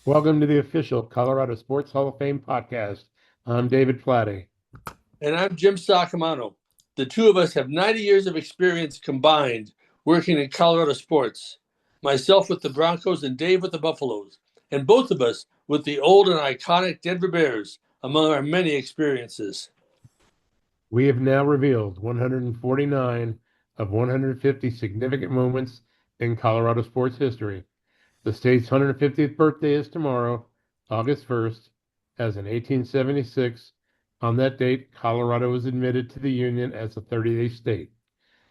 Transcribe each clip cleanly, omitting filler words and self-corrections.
Welcome to the official Colorado Sports Hall of Fame podcast. I'm David Plati. And I'm Jim Saccomano. The two of us have 90 years of experience combined working in Colorado sports. Myself with the Broncos and Dave with the Buffaloes. And both of us with the old and iconic Denver Bears, among our many experiences. We have now revealed 149 of 150 significant moments in Colorado sports history. The state's 150th birthday is tomorrow, August 1st, as in 1876. On that date, Colorado was admitted to the Union as a 30-day state.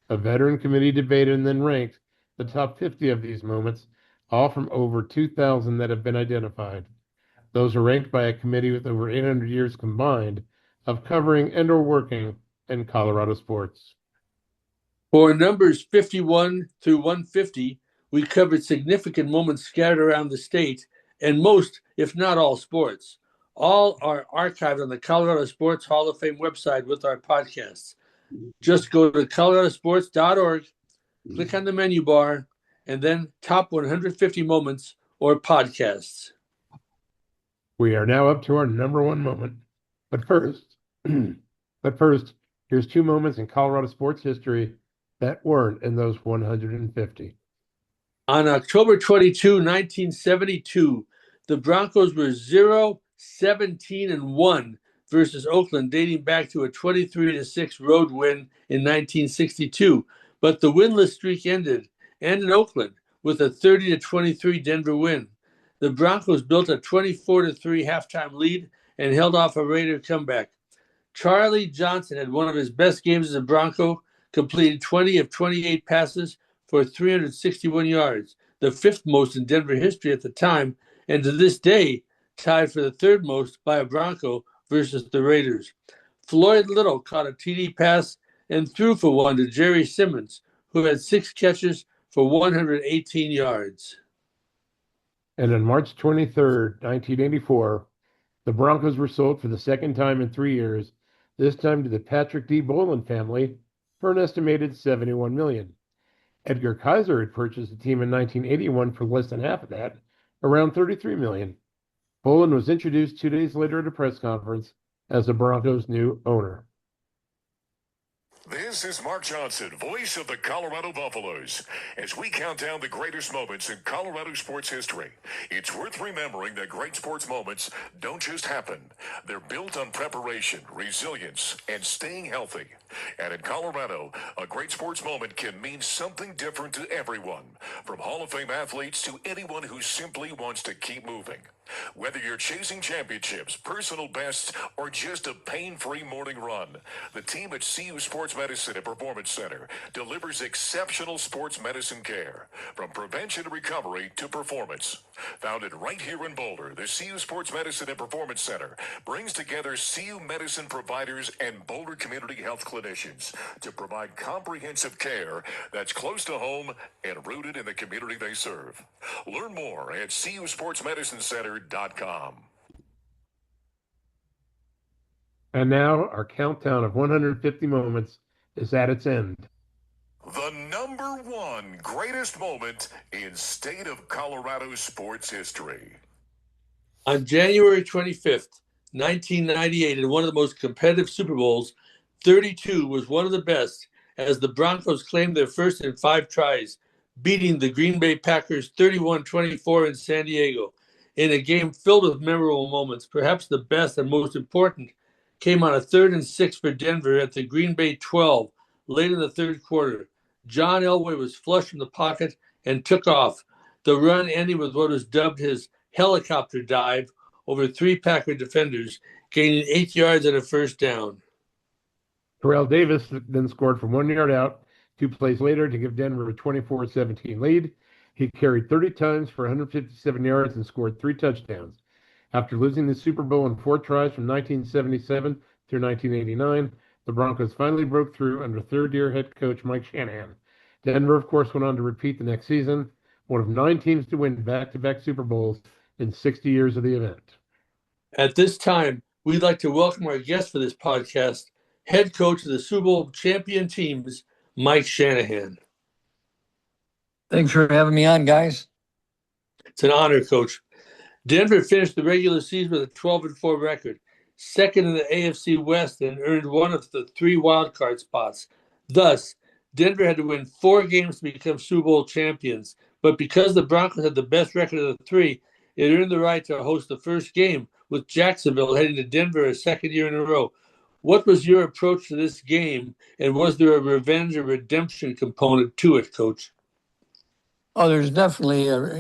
A veteran committee debated and then ranked the top 50 of these moments, all from over 2,000 that have been identified. Those are ranked by a committee with over 800 years combined of covering and or working in Colorado sports. For numbers 51 through 150, we covered significant moments scattered around the state and most, if not all, sports. All are archived on the Colorado Sports Hall of Fame website with our podcasts. Just go to coloradosports.org, click on the menu bar, and then top 150 moments or podcasts. We are now up to our number one moment. But first, here's two moments in Colorado sports history that weren't in those 150. On October 22, 1972, the Broncos were 0-17-1 versus Oakland, dating back to a 23-6 road win in 1962. But the winless streak ended, and in Oakland, with a 30-23 Denver win. The Broncos built a 24-3 halftime lead and held off a Raider comeback. Charlie Johnson had one of his best games as a Bronco, completed 20 of 28 passes for 361 yards, the fifth most in Denver history at the time, and to this day, tied for the third most by a Bronco versus the Raiders. Floyd Little caught a TD pass and threw for one to Jerry Simmons, who had 6 catches for 118 yards. And on March 23rd, 1984, the Broncos were sold for the second time in 3 years, this time to the Patrick D. Boland family for an estimated $71 million. Edgar Kaiser had purchased the team in 1981 for less than half of that, around $33 million. Boland was introduced 2 days later at a press conference as the Broncos' new owner. This is Mark Johnson, voice of the Colorado Buffaloes. As we count down the greatest moments in Colorado sports history, it's worth remembering that great sports moments don't just happen. They're built on preparation, resilience, and staying healthy. And in Colorado, a great sports moment can mean something different to everyone, from Hall of Fame athletes to anyone who simply wants to keep moving. Whether you're chasing championships, personal bests, or just a pain-free morning run, the team at CU Sports Medicine and Performance Center delivers exceptional sports medicine care, from prevention and recovery to performance. Founded right here in Boulder, the CU Sports Medicine and Performance Center brings together CU medicine providers and Boulder community health clinicians to provide comprehensive care that's close to home and rooted in the community they serve. Learn more at cusportsmedicinecenter.com. And now our countdown of 150 moments is at its end. The number one greatest moment in state of Colorado sports history. On January 25th, 1998, in one of the most competitive Super Bowls, 32 was one of the best, as the Broncos claimed their first in 5 tries, beating the Green Bay Packers 31-24 in San Diego. In a game filled with memorable moments, perhaps the best and most important came on a 3rd and 6 for Denver at the Green Bay 12, late in the third quarter. John Elway was flush from the pocket and took off, the run ending with what was dubbed his helicopter dive over 3 Packer defenders, gaining 8 yards and a first down. Terrell Davis then scored from 1 yard out 2 plays later to give Denver a 24-17 lead. He carried 30 times for 157 yards and scored 3 touchdowns. After losing the Super Bowl in 4 tries from 1977 through 1989, the Broncos finally broke through under third-year head coach Mike Shanahan. Denver, of course, went on to repeat the next season, one of 9 teams to win back-to-back Super Bowls in 60 years of the event. At this time, we'd like to welcome our guest for this podcast, head coach of the Super Bowl champion teams, Mike Shanahan. Thanks for having me on, guys. It's an honor, Coach. Denver finished the regular season with a 12-4 record, second in the AFC West, and earned one of the 3 wildcard spots. Thus, Denver had to win 4 games to become Super Bowl champions. But because the Broncos had the best record of the 3, it earned the right to host the first game, with Jacksonville heading to Denver a second year in a row. What was your approach to this game, and was there a revenge or redemption component to it, Coach? Oh, there's definitely a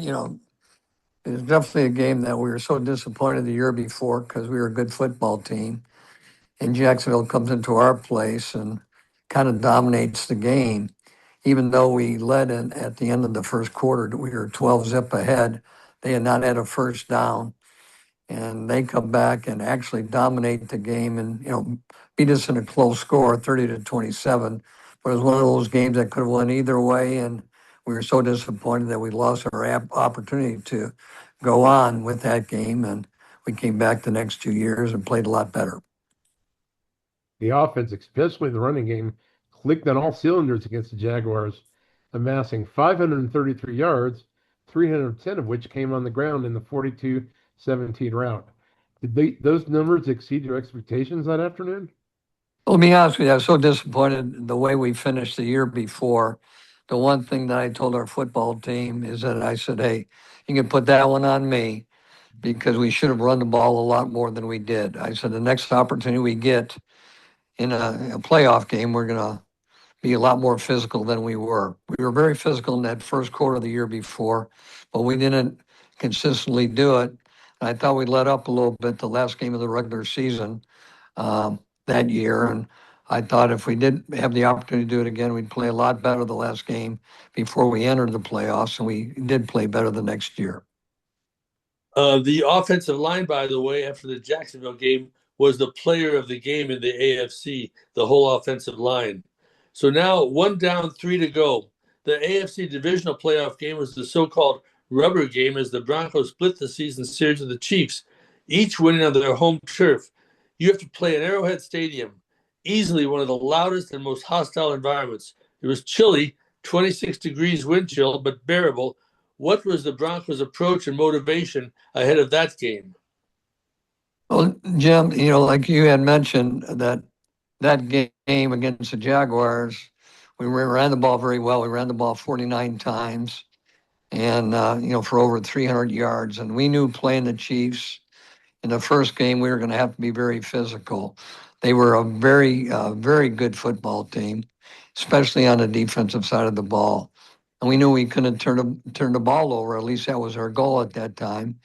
game that we were so disappointed the year before because we were a good football team, and Jacksonville comes into our place and kind of dominates the game. Even though we led at the end of the first quarter, we were 12 zip ahead. They had not had a first down, and they come back and actually dominate the game and beat us in a close score, 30-27. But it was one of those games that could have went either way, and we were so disappointed that we lost our opportunity to go on with that game, and we came back the next 2 years and played a lot better. The offense, especially the running game, clicked on all cylinders against the Jaguars, amassing 533 yards, 310 of which came on the ground in the 42-17 rout. Did those numbers exceed your expectations that afternoon? Well, to be honest with you, I was so disappointed the way we finished the year before. The one thing that I told our football team is that I said, hey, you can put that one on me because we should have run the ball a lot more than we did. I said, the next opportunity we get in a playoff game, we're going to be a lot more physical than we were. We were very physical in that first quarter of the year before, but we didn't consistently do it. I thought we let up a little bit the last game of the regular season that year, and I thought if we did have the opportunity to do it again, we'd play a lot better the last game before we entered the playoffs, and we did play better the next year. The offensive line, by the way, after the Jacksonville game, was the player of the game in the AFC, the whole offensive line. So now 1 down, 3 to go. The AFC divisional playoff game was the so-called rubber game as the Broncos split the season series with the Chiefs, each winning on their home turf. You have to play at Arrowhead Stadium, easily one of the loudest and most hostile environments. It was chilly, 26 degrees wind chill, but bearable. What was the Broncos' approach and motivation ahead of that game? Well, Jim, like you had mentioned, that game against the Jaguars, we ran the ball very well. We ran the ball 49 times and, for over 300 yards. And we knew playing the Chiefs in the first game, we were going to have to be very physical. They were a very, very good football team, especially on the defensive side of the ball. And we knew we couldn't turn the ball over. At least that was our goal at that time.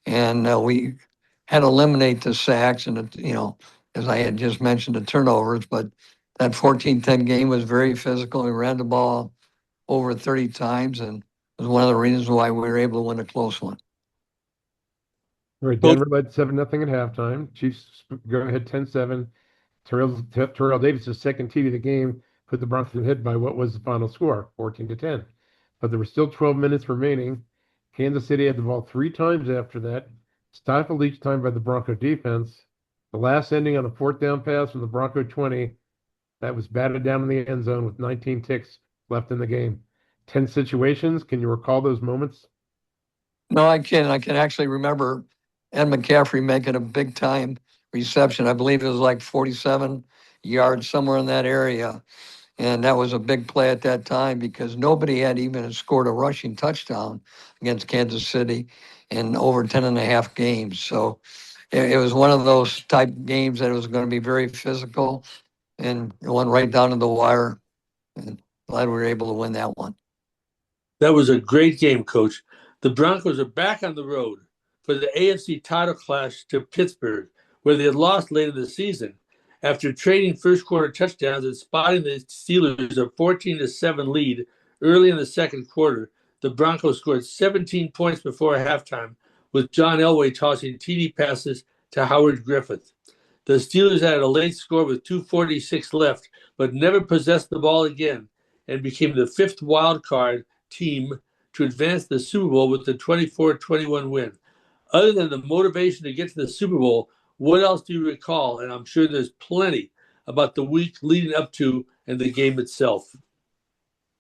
And we had to eliminate the sacks and, as I had just mentioned, the turnovers. But that 14-10 game was very physical. We ran the ball over 30 times, and it was one of the reasons why we were able to win a close one. All right, Denver led 7-0 at halftime. Chiefs go ahead 10-7. Terrell Davis' second TD of the game put the Broncos ahead by what was the final score, 14-10. But there were still 12 minutes remaining. Kansas City had the ball 3 times after that, stifled each time by the Bronco defense. The last ending on a 4th down pass from the Bronco 20 that was batted down in the end zone with 19 ticks left in the game. 10 situations. Can you recall those moments? No, I can. I can actually remember Ed McCaffrey making a big time reception. I believe it was like 47 yards, somewhere in that area. And that was a big play at that time because nobody had even scored a rushing touchdown against Kansas City in over 10 and a half games. So it was one of those type games that was going to be very physical and it went right down to the wire. And glad we were able to win that one. That was a great game, Coach. The Broncos are back on the road for the AFC title clash to Pittsburgh, where they had lost late in the season. After trading first quarter touchdowns and spotting the Steelers a 14-7 lead early in the second quarter, the Broncos scored 17 points before halftime, with John Elway tossing TD passes to Howard Griffith. The Steelers had a late score with 2:46 left, but never possessed the ball again and became the 5th wild card team to advance the Super Bowl with the 24-21 win. Other than the motivation to get to the Super Bowl, what else do you recall? And I'm sure there's plenty about the week leading up to and the game itself.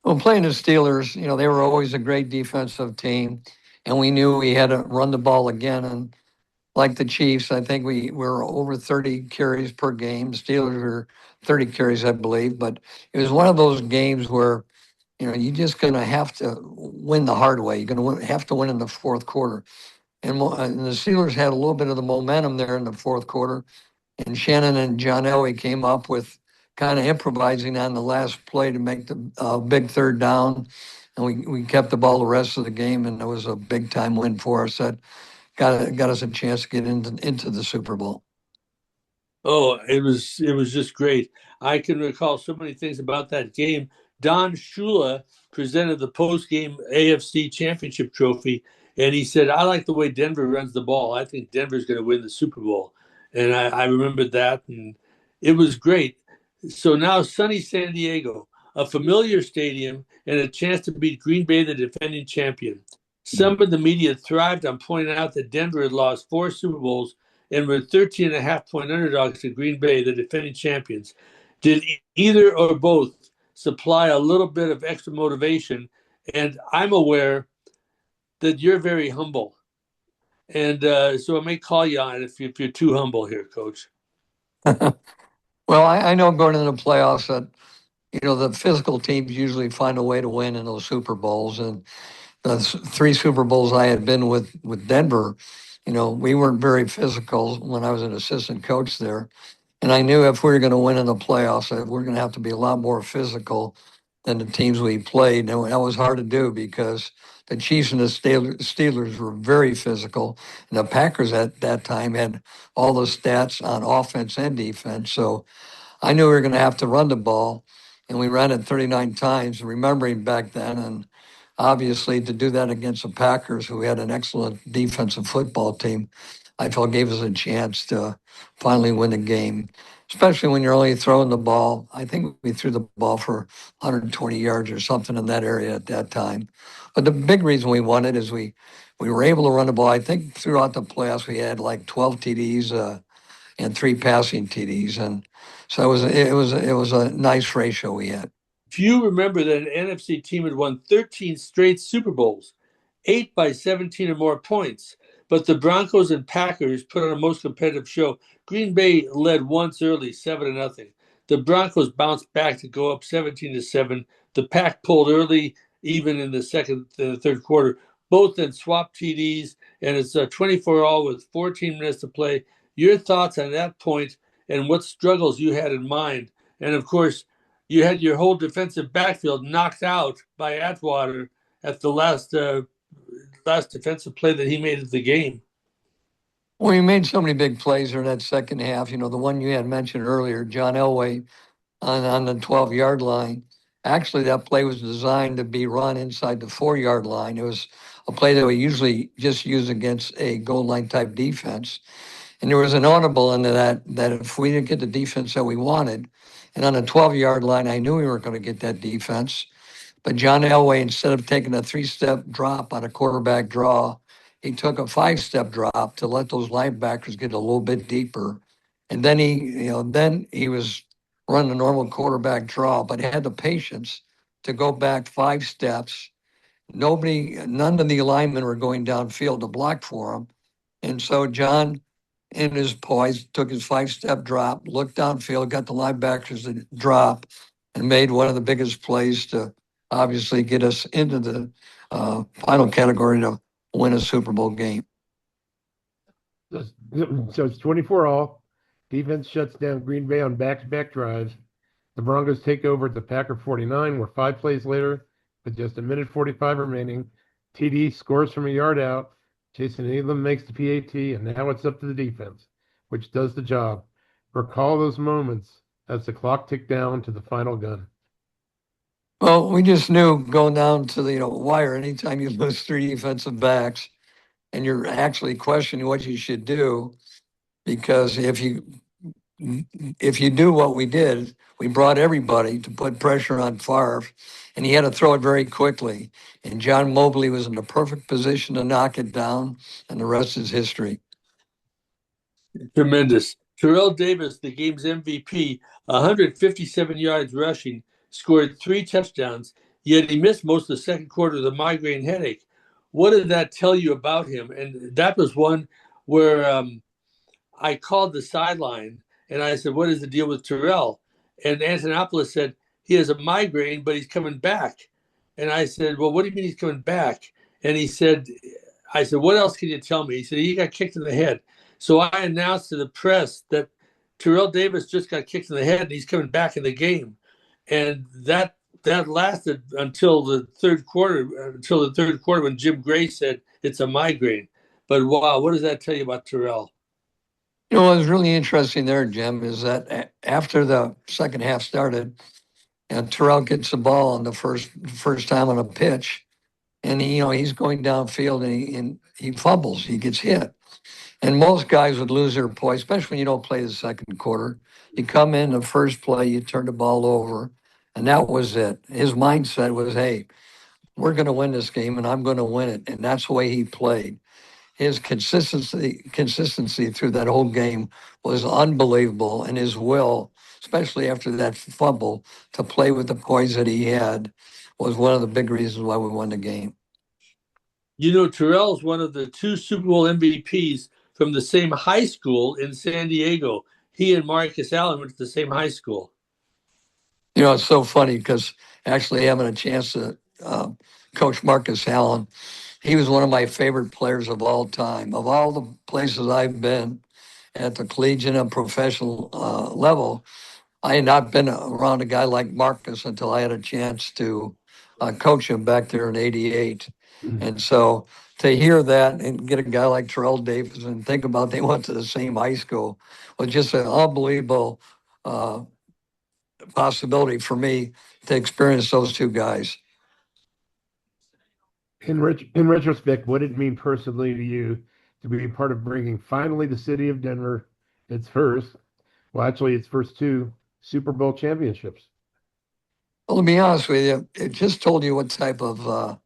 Well, playing the Steelers, they were always a great defensive team. and we knew we had to run the ball again. And like the Chiefs, I think we were over 30 carries per game. Steelers were 30 carries, I believe. But it was one of those games where, you're just going to have to win the hard way. You're going to have to win in the fourth quarter. And the Steelers had a little bit of the momentum there in the fourth quarter. And Shannon and John Elway came up with kind of improvising on the last play to make the big third down. And we kept the ball the rest of the game, and it was a big time win for us that got us a chance to get into the Super Bowl. Oh, it was just great. I can recall so many things about that game. Don Shula presented the post-game AFC Championship trophy, and he said, "I like the way Denver runs the ball. I think Denver's going to win the Super Bowl." And I remembered that, and it was great. So now sunny San Diego, a familiar stadium, and a chance to beat Green Bay, the defending champion. Some of the media thrived on pointing out that Denver had lost 4 Super Bowls and were 13.5-point underdogs to Green Bay, the defending champions. Did either or both supply a little bit of extra motivation? And I'm aware that you're very humble. And so I may call you on it if you're too humble here, Coach. Well, I know going into the playoffs that, the physical teams usually find a way to win in those Super Bowls. And the 3 Super Bowls I had been with Denver, we weren't very physical when I was an assistant coach there. And I knew if we were going to win in the playoffs, that we're going to have to be a lot more physical than the teams we played. And that was hard to do because the Chiefs and the Steelers were very physical. And the Packers at that time had all the stats on offense and defense. So I knew we were going to have to run the ball. And we ran it 39 times, remembering back then. And obviously, to do that against the Packers, who had an excellent defensive football team, I felt gave us a chance to finally win the game, especially when you're only throwing the ball. I think we threw the ball for 120 yards or something in that area at that time. But the big reason we won it is we were able to run the ball. I think throughout the playoffs we had like 12 TDs and 3 passing TDs, and so it was a nice ratio we had. If you remember that an NFC team had won 13 straight Super Bowls, 8 by 17 or more points, but the Broncos and Packers put on a most competitive show. Green Bay led once early, 7-0. The Broncos bounced back to go up 17-7. The Pack pulled early, even in the third quarter. Both then swapped TDs, and it's 24-all with 14 minutes to play. Your thoughts on that point and what struggles you had in mind? And of course, you had your whole defensive backfield knocked out by Atwater at the last defensive play that he made of the game. Well, he made so many big plays during that second half. The one you had mentioned earlier, John Elway on the 12-yard line. Actually, that play was designed to be run inside the 4-yard line. It was a play that we usually just use against a goal line type defense. And there was an audible into that if we didn't get the defense that we wanted, and on the 12-yard line, I knew we weren't going to get that defense. But John Elway, instead of taking a 3-step drop on a quarterback draw, he took a 5-step drop to let those linebackers get a little bit deeper. And then he was running a normal quarterback draw, but had the patience to go back 5 steps. None of the linemen were going downfield to block for him. And so John, in his poise, took his 5-step drop, looked downfield, got the linebackers to drop, and made one of the biggest plays to obviously get us into the final category to win a Super Bowl game. So it's 24-all. Defense shuts down Green Bay on back-to-back drives. The Broncos take over at the Packer 49, where 5 plays later, with just 1:45 remaining, TD scores from a yard out. Jason Elam makes the PAT, and now it's up to the defense, which does the job. Recall those moments as the clock ticked down to the final gun. Well, we just knew going down to the wire, anytime you lose 3 defensive backs and you're actually questioning what you should do, because if you do what we did, we brought everybody to put pressure on Favre, and he had to throw it very quickly. And John Mobley was in the perfect position to knock it down, and the rest is history. Tremendous. Terrell Davis, the game's MVP, 157 yards rushing, scored 3 touchdowns, yet he missed most of the second quarter with a migraine headache. what did that tell you about him? And that was one where I called the sideline and I said, "What is the deal with Terrell?" And Antonopoulos said, "He has a migraine, but he's coming back." And I said, "Well, what do you mean he's coming back?" And he said, I said, "What else can you tell me?" He said, "He got kicked in the head." So I announced to the press that Terrell Davis just got kicked in the head and he's coming back in the game. And that lasted until the third quarter, when Jim Gray said it's a migraine. But wow, what does that tell you about Terrell? You know, what was really interesting there, Jim, is that after the second half started, and Terrell gets the ball on the first time on a pitch, and he's going downfield and he fumbles, he gets hit. And most guys would lose their poise, especially when you don't play the second quarter. You come in the first play, you turn the ball over, and that was it. His mindset was, hey, we're going to win this game, and I'm going to win it. And that's the way he played. His consistency through that whole game was unbelievable, and his will, especially after that fumble, to play with the poise that he had, was one of the big reasons why we won the game. You know, Terrell is one of the two Super Bowl MVPs from the same high school in San Diego. He and Marcus Allen went to the same high school. You know, it's so funny because actually having a chance to coach Marcus Allen, he was one of my favorite players of all time. Of all the places I've been at the collegiate and professional level, I had not been around a guy like Marcus until I had a chance to coach him back there in '88. And so to hear that and get a guy like Terrell Davis and think about they went to the same high school was just an unbelievable possibility for me to experience those two guys. In retrospect, what did it mean personally to you to be part of bringing finally the city of Denver its first, well, actually its first two Super Bowl championships? Well, to be honest with you, it just told you what type of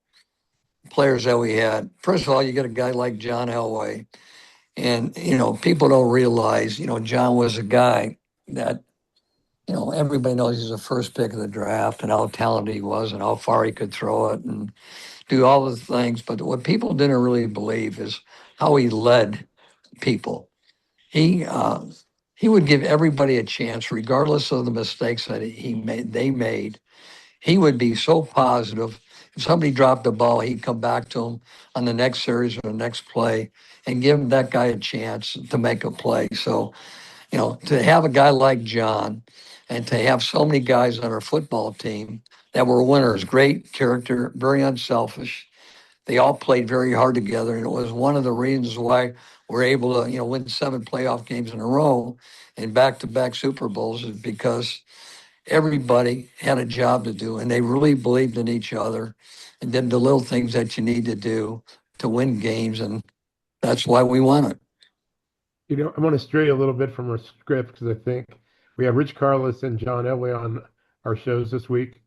players that we had. First of all, you got a guy like John Elway. And, people don't realize, John was a guy that, everybody knows he's the first pick of the draft and how talented he was and how far he could throw it and do all the things. But what people didn't really believe is how he led people. He would give everybody a chance, regardless of the mistakes that they made. He would be so positive. If somebody dropped the ball, he'd come back to him on the next series or the next play and give that guy a chance to make a play. So, to have a guy like John and to have so many guys on our football team that were winners, great character, very unselfish. They all played very hard together, and it was one of the reasons why we're able to, win 7 playoff games in a row and back-to-back Super Bowls is because everybody had a job to do, and they really believed in each other and did the little things that you need to do to win games, and that's why we won it. I want to stray a little bit from our script because I think we have Rich Carlos and John Elway on our shows this week.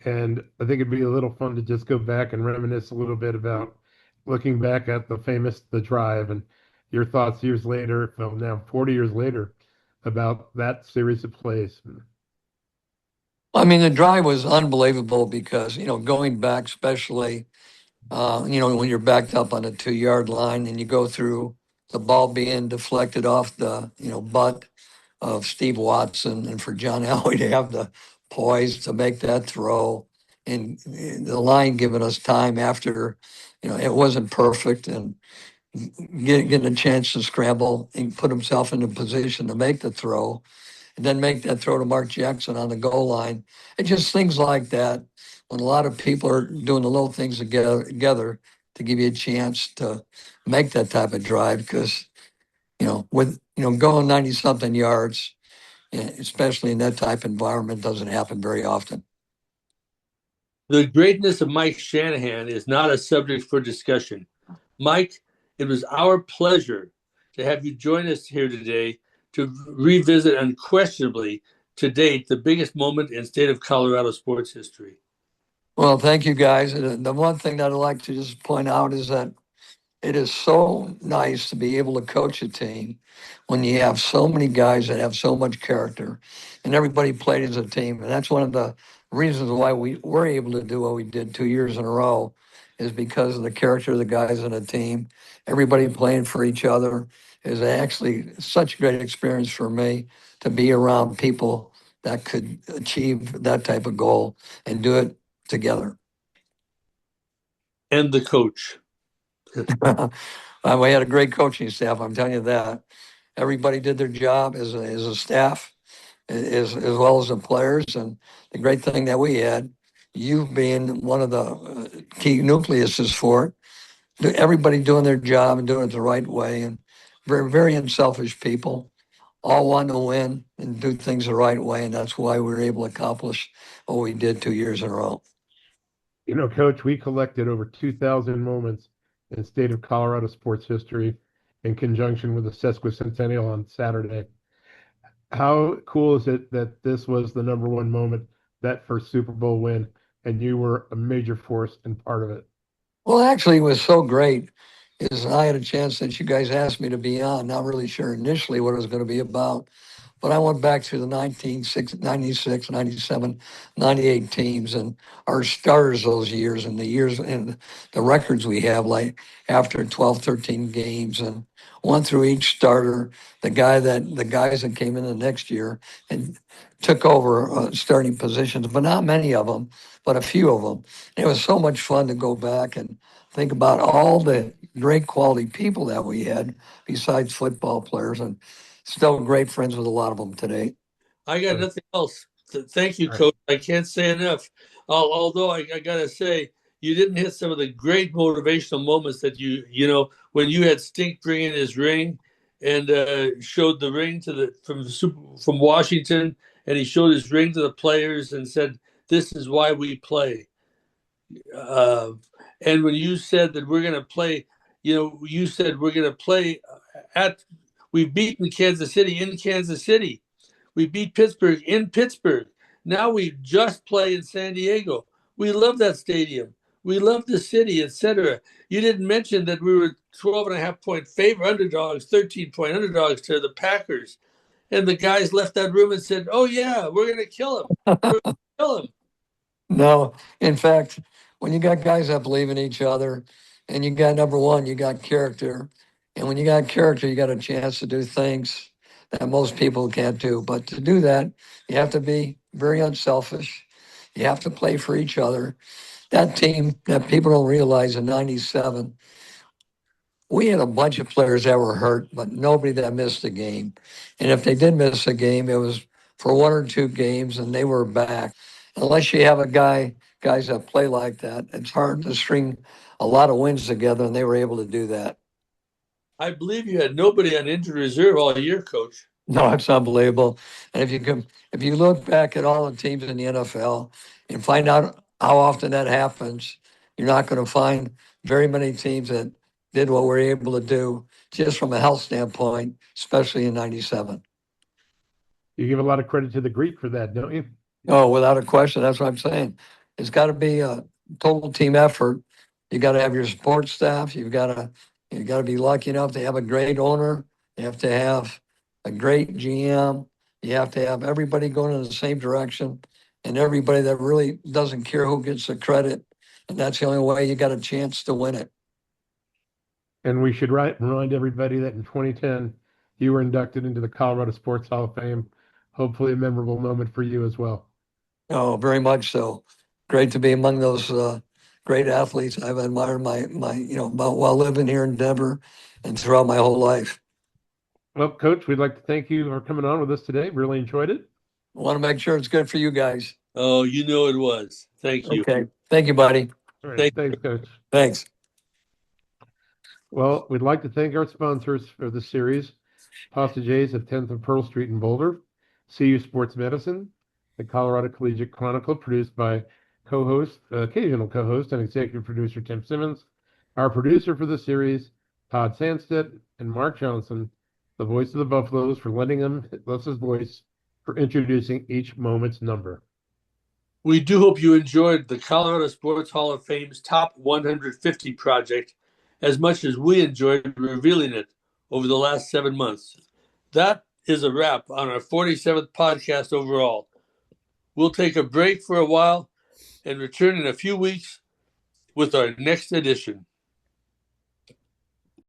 And I think it'd be a little fun to just go back and reminisce a little bit about looking back at The Drive and your thoughts years later, well, now 40 years later, about that series of plays. I mean, the drive was unbelievable because, going back, especially, when you're backed up on a 2-yard line and you go through the ball being deflected off the, butt of Steve Watson, and for John Elway to have the poise to make that throw, and the line giving us time after, it wasn't perfect, and getting a chance to scramble and put himself in a position to make the throw, and then make that throw to Mark Jackson on the goal line. And just things like that, when a lot of people are doing the little things together to give you a chance to make that type of drive, because, with, going 90 something yards, especially in that type of environment, doesn't happen very often. The greatness of Mike Shanahan is not a subject for discussion. Mike, it was our pleasure to have you join us here today to revisit unquestionably, to date, the biggest moment in state of Colorado sports history. Well, thank you, guys. The one thing that I'd like to just point out is that it is so nice to be able to coach a team when you have so many guys that have so much character and everybody played as a team. And that's one of the reasons why we were able to do what we did 2 years in a row, is because of the character of the guys on the team. Everybody playing for each other is actually such a great experience for me to be around people that could achieve that type of goal and do it together. And the coach. We had a great coaching staff, I'm telling you that. Everybody did their job as a staff, as well as the players. And the great thing that we had, you being one of the key nucleuses for it, everybody doing their job and doing it the right way, and very, very unselfish people, all wanting to win and do things the right way. And that's why we were able to accomplish what we did 2 years in a row. You know, Coach, we collected over 2,000 moments in state of Colorado sports history in conjunction with the sesquicentennial on Saturday. How cool is it that this was the number one moment, that first Super Bowl win, and you were a major force and part of it? Well, actually, it was so great is I had a chance that you guys asked me to be on. Not really sure initially what it was going to be about, but I went back to the 96, 97, 98 teams and our stars those years and the years and the records we have, like after 12, 13 games, and went through each starter, the guys that came in the next year and took over starting positions, but not many of them, but a few of them. It was so much fun to go back and think about all the great quality people that we had besides football players, and still great friends with a lot of them today. I got nothing else. Thank you, All right. Coach. I can't say enough. Although I got to say, you didn't hit some of the great motivational moments that when you had Stink bring in his ring and showed the ring from Washington, and he showed his ring to the players and said, "This is why we play." Uh, and when you said that we're going to play, you said we're going to play at. We've beaten Kansas City in Kansas City. We beat Pittsburgh in Pittsburgh. Now we just play in San Diego. We love that stadium. We love the city, etc. You didn't mention that we were 12.5 point favorite underdogs, 13-point underdogs to the Packers. And the guys left that room and said, "Oh, yeah, we're going to kill him. We're going to kill him." No, in fact, when you got guys that believe in each other, and you got number one, you got character. And when you got character, you got a chance to do things that most people can't do. But to do that, you have to be very unselfish. You have to play for each other. That team that people don't realize in 97, we had a bunch of players that were hurt, but nobody that missed a game. And if they did miss a game, it was for one or two games and they were back. Unless you have guys that play like that, it's hard to string a lot of wins together, and they were able to do that. I believe you had nobody on injured reserve all year, Coach. No, it's unbelievable. And if you look back at all the teams in the NFL and find out how often that happens, you're not going to find very many teams that did what we're able to do just from a health standpoint, especially in 97. You give a lot of credit to the Greek for that, don't you? Oh, without a question. That's what I'm saying. It's got to be a total team effort. You got to have your support staff. You got to be lucky enough to have a great owner. You have to have a great GM. You have to have everybody going in the same direction, and everybody that really doesn't care who gets the credit. And that's the only way you got a chance to win it. And we should remind everybody that in 2010, you were inducted into the Colorado Sports Hall of Fame. Hopefully, a memorable moment for you as well. Oh, very much so. Great to be among those great athletes. I've admired while living here in Denver and throughout my whole life. Well, Coach, we'd like to thank you for coming on with us today. Really enjoyed it. I want to make sure it's good for you guys. Oh, it was. Thank you. Okay. Thank you, buddy. All right. Thank Thanks, Coach. Thanks. Well, we'd like to thank our sponsors for the series, Hostages of 10th and Pearl Street in Boulder, CU Sports Medicine, the Colorado Collegiate Chronicle, produced by occasional co-host and executive producer Tim Simmons, our producer for the series, Todd Sandstedt, and Mark Johnson, the voice of the Buffaloes, for lending us his voice for introducing each moment's number. We do hope you enjoyed the Colorado Sports Hall of Fame's Top 150 project as much as we enjoyed revealing it over the last 7 months. That is a wrap on our 47th podcast overall. We'll take a break for a while and return in a few weeks with our next edition.